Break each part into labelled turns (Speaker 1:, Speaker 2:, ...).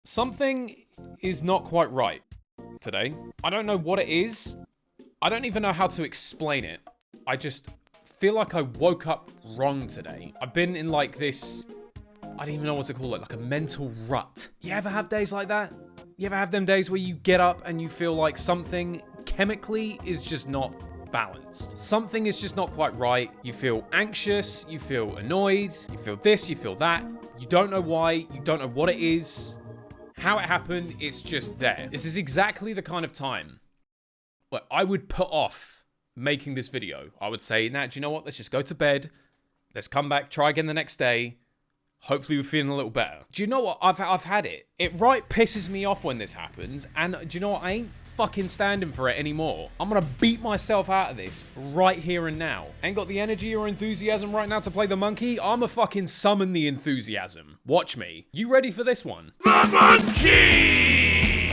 Speaker 1: Something is not quite right today. I don't know what it is. I don't even know how to explain it. I just feel like I woke up wrong today. I've been in like this, I don't even know what to call it, like a mental rut. You ever have days like that? You ever have them days where you get up and you feel like something chemically is just not balanced? Something is just not quite right. You feel anxious, you feel annoyed, you feel this, you feel that. You don't know why, you don't know what it is, how it happened, it's just there. This is exactly the kind of time where I would put off making this video. I would say, nah, do you know what? Let's just go to bed. Let's come back, try again the next day. Hopefully we're feeling a little better. Do you know what? I've had it. It right pisses me off when this happens. And do you know what? I ain't fucking standing for it anymore. I'm gonna beat myself out of this right here and now. Ain't got the energy or enthusiasm right now to play the monkey. I'ma fucking summon the enthusiasm. Watch me. You ready for this one? The monkey!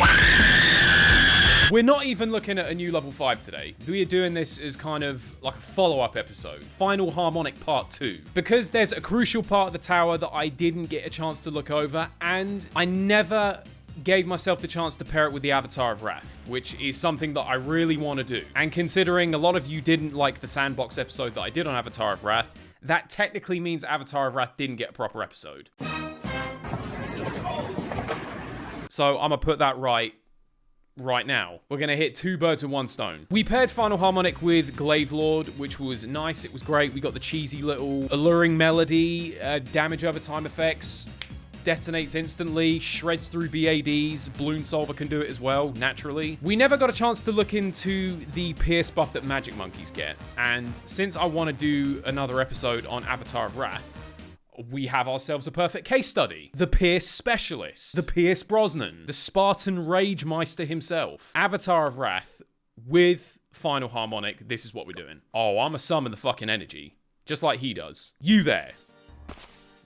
Speaker 1: We're not even looking at a new level 5 today. We are doing this as kind of like a follow-up episode. Final Harmonic Part 2. Because there's a crucial part of the tower that I didn't get a chance to look over, and I never gave myself the chance to pair it with the Avatar of Wrath, which is something that I really want to do. And considering a lot of you didn't like the sandbox episode that I did on Avatar of Wrath, that technically means Avatar of Wrath didn't get a proper episode. So I'm gonna put that right now. We're gonna hit 2 birds with 1 stone. We paired Final Harmonic with Glaive Lord, which was nice. It was great. We got the cheesy little alluring melody, damage over time effects, detonates instantly, shreds through BADs. Bloon Solver can do it as well, naturally. We never got a chance to look into the Pierce buff that magic monkeys get. And since I want to do another episode on Avatar of Wrath, we have ourselves a perfect case study. The Pierce Specialist. The Pierce Brosnan. The Spartan Rage Meister himself. Avatar of Wrath with Final Harmonic. This is what we're doing. Oh, I'm a summon the fucking energy. Just like he does. You there.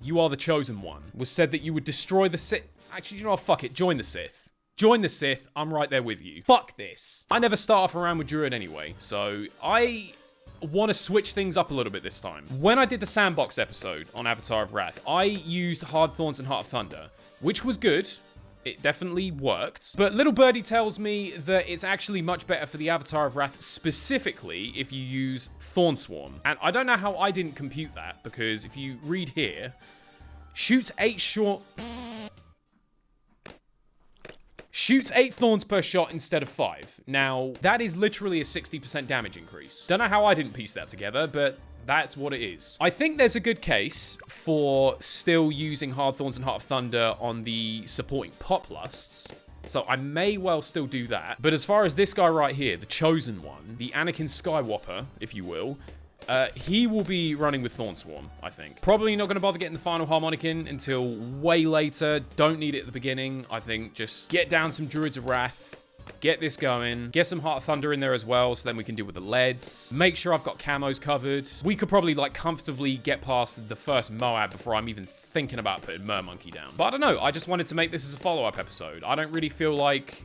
Speaker 1: You are the chosen one. Was said that you would destroy the Sith. Actually, you know what? Fuck it. Join the Sith. Join the Sith. I'm right there with you. Fuck this. I never start off around with Druid anyway, so I want to switch things up a little bit this time. When I did the sandbox episode on Avatar of Wrath, I used Hard Thorns and Heart of Thunder, which was good. It definitely worked. But Little Birdie tells me that it's actually much better for the Avatar of Wrath specifically if you use Thorn Swarm. And I don't know how I didn't compute that, because if you read here, shoots 8 thorns per shot instead of 5. Now, that is literally a 60% damage increase. Don't know how I didn't piece that together, but that's what it is. I think there's a good case for still using Hard Thorns and Heart of Thunder on the supporting Pop Lusts. So I may well still do that. But as far as this guy right here, the chosen one, the Anakin Skywhopper, if you will, he will be running with Thorn Swarm, I think. Probably not going to bother getting the Final Harmonic in until way later. Don't need it at the beginning. I think just get down some Druids of Wrath, get this going, get some Heart of Thunder in there as well, so then we can deal with the leads. Make sure I've got camos covered. We could probably like comfortably get past the first Moab before I'm even thinking about putting Mermonkey down. But I don't know. I just wanted to make this as a follow-up episode. I don't really feel like,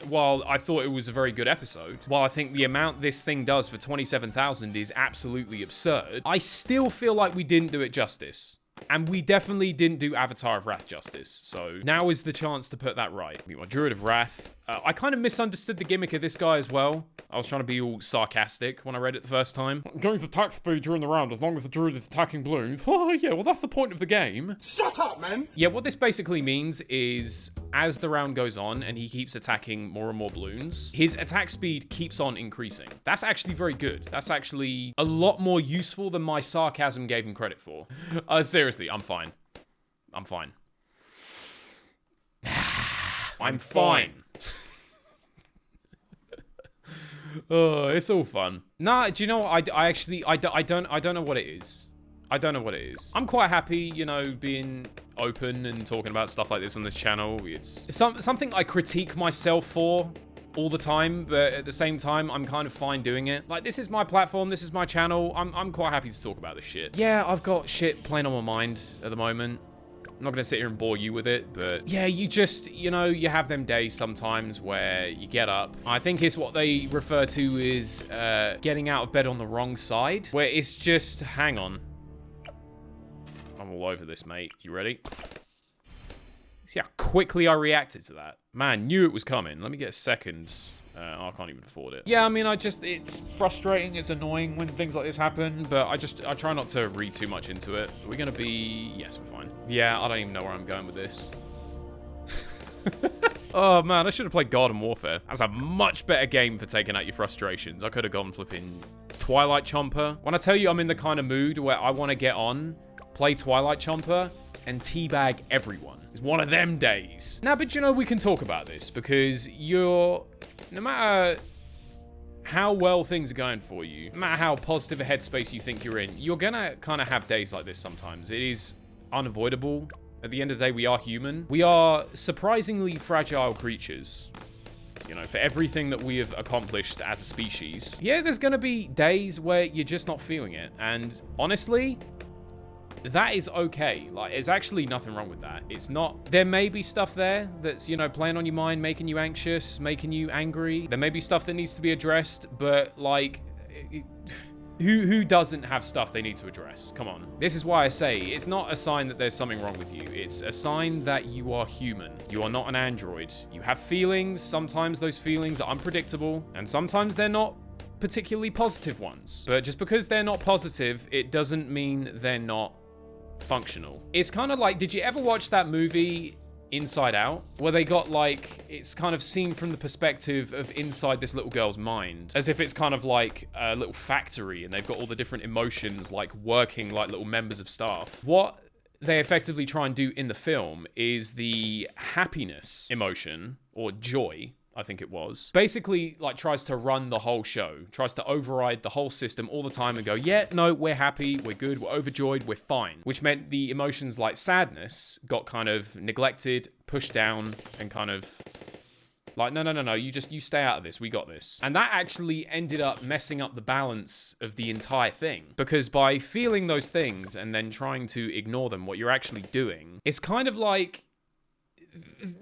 Speaker 1: while I thought it was a very good episode, while I think the amount this thing does for 27,000 is absolutely absurd, I still feel like we didn't do it justice. And we definitely didn't do Avatar of Wrath justice. So now is the chance to put that right. Meet my Druid of Wrath. I kind of misunderstood the gimmick of this guy as well. I was trying to be all sarcastic when I read it the first time. Going with attack speed during the round as long as the Druid is attacking Bloons. Oh yeah, well that's the point of the game. Shut up, man! Yeah, what this basically means is as the round goes on and he keeps attacking more and more Bloons, his attack speed keeps on increasing. That's actually very good. That's actually a lot more useful than my sarcasm gave him credit for. Seriously, I'm fine. I'm fine. I'm fine. Oh, it's all fun. Nah, do you know what? I don't know what it is. I don't know what it is. I'm quite happy, you know, being open and talking about stuff like this on this channel. It's something I critique myself for all the time, but at the same time, I'm kind of fine doing it. Like, this is my platform, this is my channel. I'm quite happy to talk about this shit. Yeah, I've got shit playing on my mind at the moment. I'm not going to sit here and bore you with it, but yeah, you just, you know, you have them days sometimes where you get up. I think it's what they refer to as getting out of bed on the wrong side, where it's just, hang on. I'm all over this, mate. You ready? See how quickly I reacted to that? Man, knew it was coming. Let me get a second. I can't even afford it. Yeah, I mean, it's frustrating, it's annoying when things like this happen, but I try not to read too much into it. Are we gonna be... Yes, we're fine. Yeah, I don't even know where I'm going with this. Oh man, I should have played Garden Warfare. That's a much better game for taking out your frustrations. I could have gone flipping Twilight Chomper. When I tell you I'm in the kind of mood where I want to get on, play Twilight Chomper, and teabag everyone. It's one of them days. Now, but you know, we can talk about this because no matter how well things are going for you, no matter how positive a headspace you think you're in, you're gonna kind of have days like this sometimes. It is unavoidable. At the end of the day, we are human. We are surprisingly fragile creatures. You know, for everything that we have accomplished as a species. Yeah, there's gonna be days where you're just not feeling it. And honestly, that is okay. Like, there's actually nothing wrong with that. It's not... There may be stuff there that's, you know, playing on your mind, making you anxious, making you angry. There may be stuff that needs to be addressed, but, like... Who doesn't have stuff they need to address? Come on. This is why I say it's not a sign that there's something wrong with you. It's a sign that you are human. You are not an android. You have feelings. Sometimes those feelings are unpredictable, and sometimes they're not particularly positive ones. But just because they're not positive, it doesn't mean they're not functional. It's kind of like, did you ever watch that movie Inside Out, where they got like, it's kind of seen from the perspective of inside this little girl's mind, as if it's kind of like a little factory and they've got all the different emotions like working like little members of staff. What they effectively try and do in the film is the happiness emotion, or joy, I think it was, basically like tries to run the whole show, tries to override the whole system all the time and go, yeah, no, we're happy, we're good, we're overjoyed, we're fine. Which meant the emotions like sadness got kind of neglected, pushed down, and kind of like, no, you stay out of this, we got this. And that actually ended up messing up the balance of the entire thing. Because by feeling those things and then trying to ignore them, what you're actually doing, it's kind of like,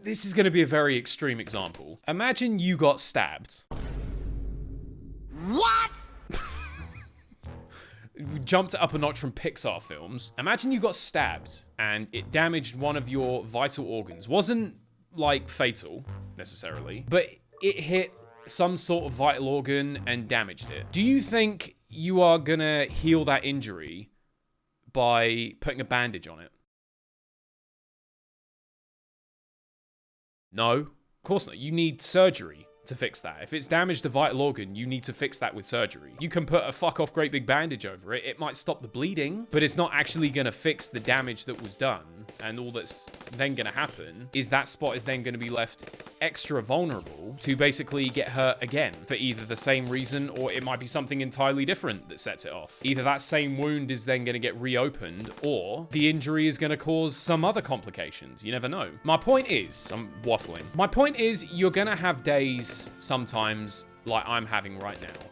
Speaker 1: this is going to be a very extreme example. Imagine you got stabbed.
Speaker 2: What?
Speaker 1: We jumped up a notch from Pixar films. Imagine you got stabbed and it damaged one of your vital organs. Wasn't like fatal necessarily, but it hit some sort of vital organ and damaged it. Do you think you are gonna heal that injury by putting a bandage on it? No, of course not. You need surgery to fix that. If it's damaged a vital organ, you need to fix that with surgery. You can put a fuck off great big bandage over it. It might stop the bleeding, but it's not actually going to fix the damage that was done. And all that's then going to happen is that spot is then going to be left extra vulnerable to basically get hurt again for either the same reason, or it might be something entirely different that sets it off. Either that same wound is then going to get reopened, or the injury is going to cause some other complications. You never know. My point is, I'm waffling. My point is, you're going to have days sometimes like I'm having right now,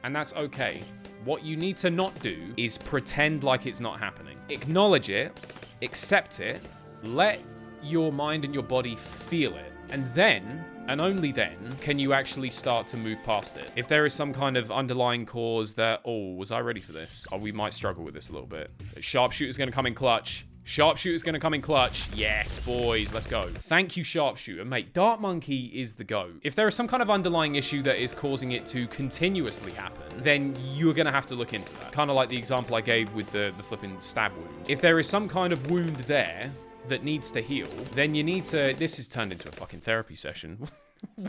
Speaker 1: and that's okay. What you need to not do is pretend like it's not happening. Acknowledge it, accept it, let your mind and your body feel it, and then, and only then, can you actually start to move past it. If there is some kind of underlying cause that, oh, was I ready for this? Oh, we might struggle with this a little bit. Sharpshooter's gonna come in clutch. Sharpshooter's gonna come in clutch. Yes, boys, let's go. Thank you, Sharpshooter. Mate, Dart Monkey is the GOAT. If there is some kind of underlying issue that is causing it to continuously happen, then you're gonna have to look into that. Kind of like the example I gave with the flipping stab wound. If there is some kind of wound there that needs to heal, then you need to... This has turned into a fucking therapy session.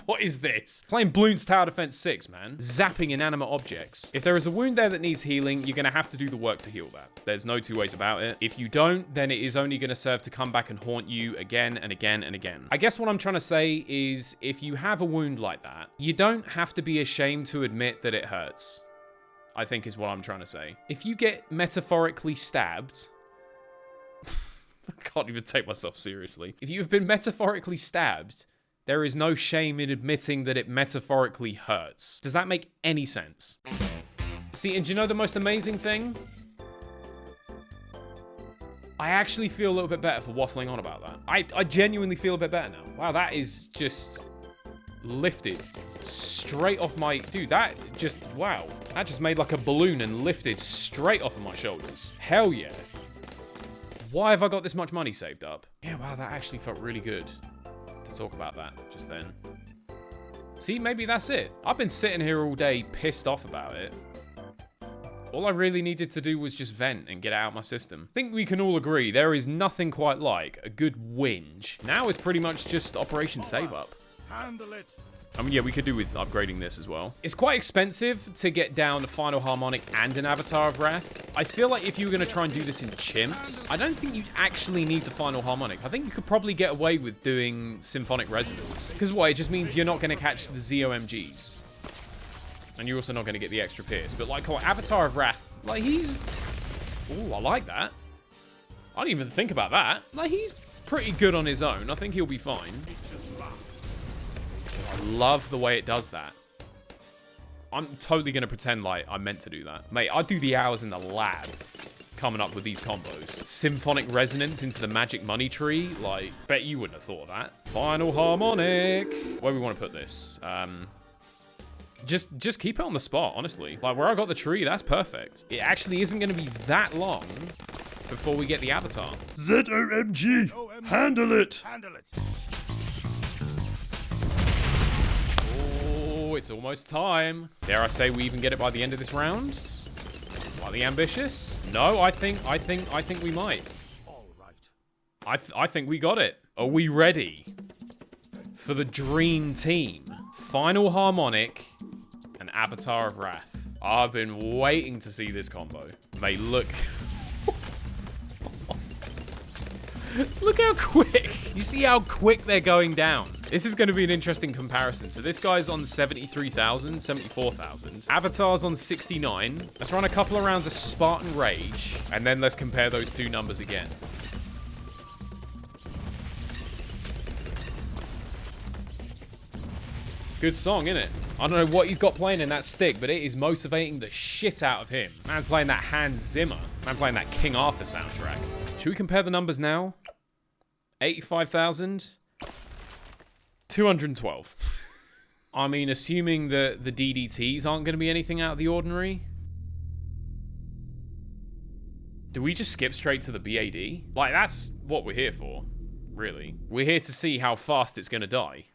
Speaker 1: What is this? Playing Bloons Tower Defense 6, man. Zapping inanimate objects. If there is a wound there that needs healing, you're going to have to do the work to heal that. There's no two ways about it. If you don't, then it is only going to serve to come back and haunt you again and again and again. I guess what I'm trying to say is, if you have a wound like that, you don't have to be ashamed to admit that it hurts. I think is what I'm trying to say. If you get metaphorically stabbed... I can't even take myself seriously. If you have been metaphorically stabbed... there is no shame in admitting that it metaphorically hurts. Does that make any sense? See, and do you know the most amazing thing? I actually feel a little bit better for waffling on about that. I genuinely feel a bit better now. Wow, that is just lifted straight off my... Dude, that just... Wow. That just made like a balloon and lifted straight off of my shoulders. Hell yeah. Why have I got this much money saved up? Yeah, wow, that actually felt really good to talk about that just then. See, maybe that's it. I've been sitting here all day pissed off about it. All I really needed to do was just vent and get it out of my system. I think we can all agree there is nothing quite like a good whinge. Now it's pretty much just Operation Save Up.
Speaker 2: Handle it.
Speaker 1: I mean, yeah, we could do with upgrading this as well. It's quite expensive to get down the Final Harmonic and an Avatar of Wrath. I feel like if you were going to try and do this in chimps, I don't think you'd actually need the Final Harmonic. I think you could probably get away with doing Symphonic Resonance. Because what? It just means you're not going to catch the ZOMGs. And you're also not going to get the extra pierce. But like, Avatar of Wrath, like he's... Ooh, I like that. I didn't even think about that. Like, he's pretty good on his own. I think he'll be fine. I love the way it does that. I'm totally going to pretend like I meant to do that. Mate, I'd do the hours in the lab coming up with these combos. Symphonic Resonance into the Magic Money Tree. Like, bet you wouldn't have thought of that. Final Harmonic. Where do we want to put this? Just keep it on the spot, honestly. Like, where I got the tree, that's perfect. It actually isn't going to be that long before we get the Avatar.
Speaker 2: ZOMG, handle it. Handle it.
Speaker 1: Oh, it's almost time. Dare I say we even get it by the end of this round? Slightly ambitious. No, I think we might.
Speaker 2: All right.
Speaker 1: I think we got it. Are we ready for the dream team? Final Harmonic and Avatar of Wrath. I've been waiting to see this combo. Mate, look. Look how quick. You see how quick they're going down. This is going to be an interesting comparison. So this guy's on 73,000, 74,000. Avatar's on 69. Let's run a couple of rounds of Spartan Rage, and then let's compare those two numbers again. Good song, innit? I don't know what he's got playing in that stick, but it is motivating the shit out of him. Man's playing that Hans Zimmer. Man playing that King Arthur soundtrack. Should we compare the numbers now? 85,000. 212. I mean, assuming that the DDTs aren't going to be anything out of the ordinary. Do we just skip straight to the BAD? Like, that's what we're here for, really. We're here to see how fast it's going to die.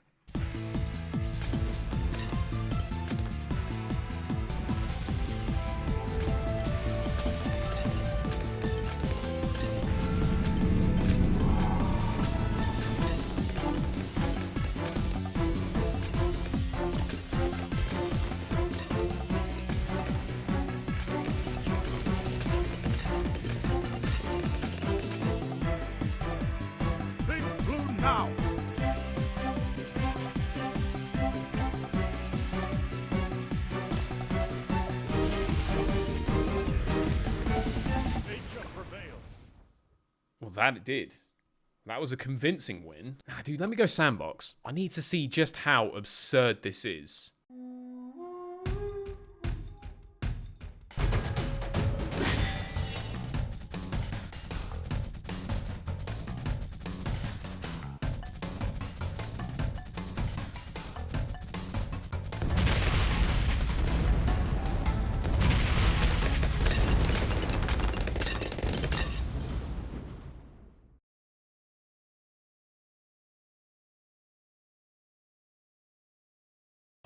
Speaker 2: Now.
Speaker 1: Well, that it did. That was a convincing win. Nah, dude, let me go sandbox. I need to see just how absurd this is.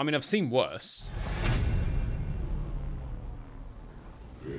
Speaker 1: I mean, I've seen worse.
Speaker 3: Your